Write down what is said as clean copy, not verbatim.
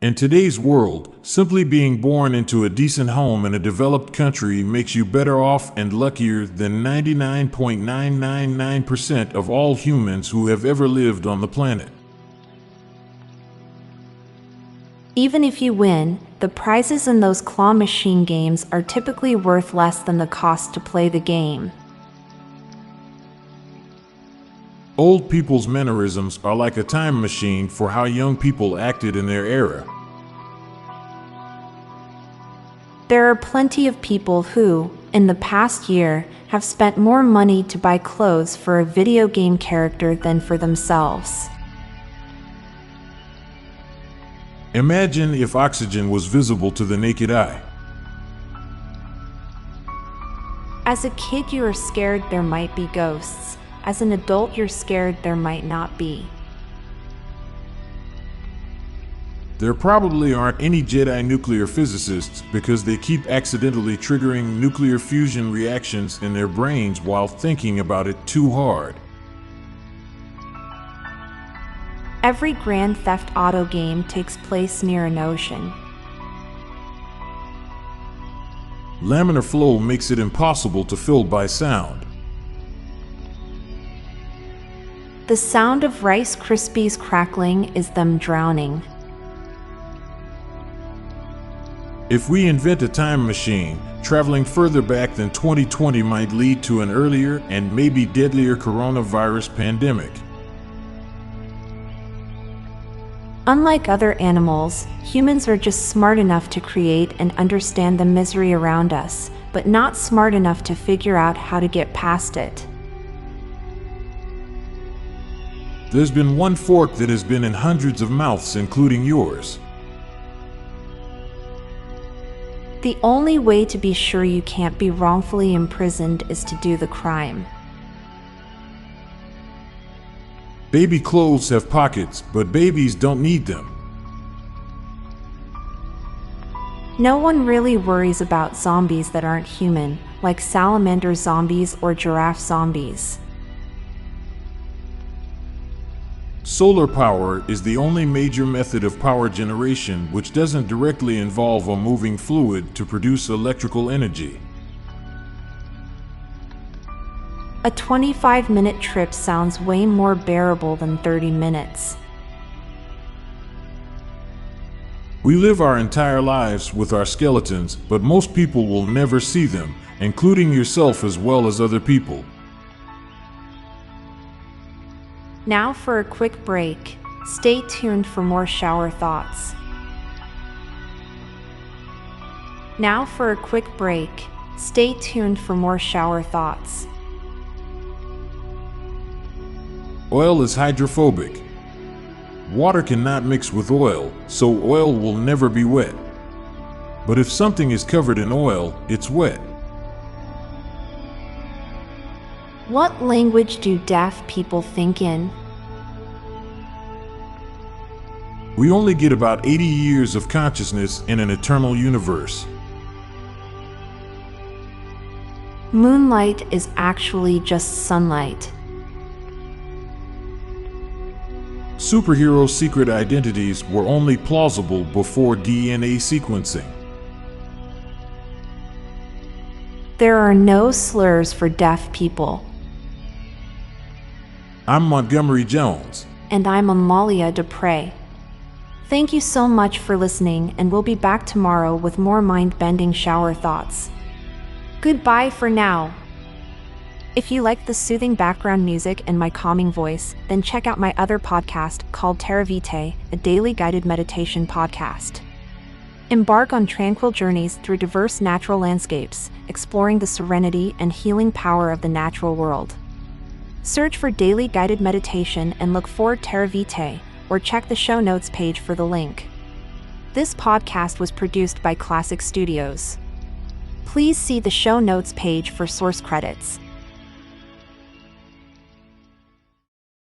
In today's world, simply being born into a decent home in a developed country makes you better off and luckier than 99.999% of all humans who have ever lived on the planet. Even if you win, the prizes in those claw machine games are typically worth less than the cost to play the game. Old people's mannerisms are like a time machine for how young people acted in their era. There are plenty of people who, in the past year, have spent more money to buy clothes for a video game character than for themselves. Imagine if oxygen was visible to the naked eye. As a kid, you are scared there might be ghosts. As an adult, you're scared there might not be. There probably aren't any Jedi nuclear physicists because they keep accidentally triggering nuclear fusion reactions in their brains while thinking about it too hard. Every Grand Theft Auto game takes place near an ocean. Laminar flow makes it impossible to fill by sound. The sound of Rice Krispies crackling is them drowning. If we invent a time machine, traveling further back than 2020 might lead to an earlier and maybe deadlier coronavirus pandemic. Unlike other animals, humans are just smart enough to create and understand the misery around us, but not smart enough to figure out how to get past it. There's been one fork that has been in hundreds of mouths, including yours. The only way to be sure you can't be wrongfully imprisoned is to do the crime. Baby clothes have pockets, but babies don't need them. No one really worries about zombies that aren't human, like salamander zombies or giraffe zombies. Solar power is the only major method of power generation which doesn't directly involve a moving fluid to produce electrical energy. A 25-minute trip sounds way more bearable than 30 minutes. We live our entire lives with our skeletons, but most people will never see them, including yourself as well as other people. Now for a quick break. Stay tuned for more shower thoughts. Now for a quick break. Stay tuned for more shower thoughts. Oil is hydrophobic. Water cannot mix with oil, so oil will never be wet. But if something is covered in oil, it's wet. What language do deaf people think in? We only get about 80 years of consciousness in an eternal universe. Moonlight is actually just sunlight. Superhero secret identities were only plausible before DNA sequencing. There are no slurs for deaf people. I'm Montgomery Jones. And I'm Amalia Dupre. Thank you so much for listening, and we'll be back tomorrow with more mind-bending shower thoughts. Goodbye for now. If you like the soothing background music and my calming voice, then check out my other podcast called Terra Vitae, a daily guided meditation podcast. Embark on tranquil journeys through diverse natural landscapes, exploring the serenity and healing power of the natural world. Search for daily guided meditation and look for Terra Vitae, or check the show notes page for the link. This podcast was produced by Klassic Studios. Please see the show notes page for source credits.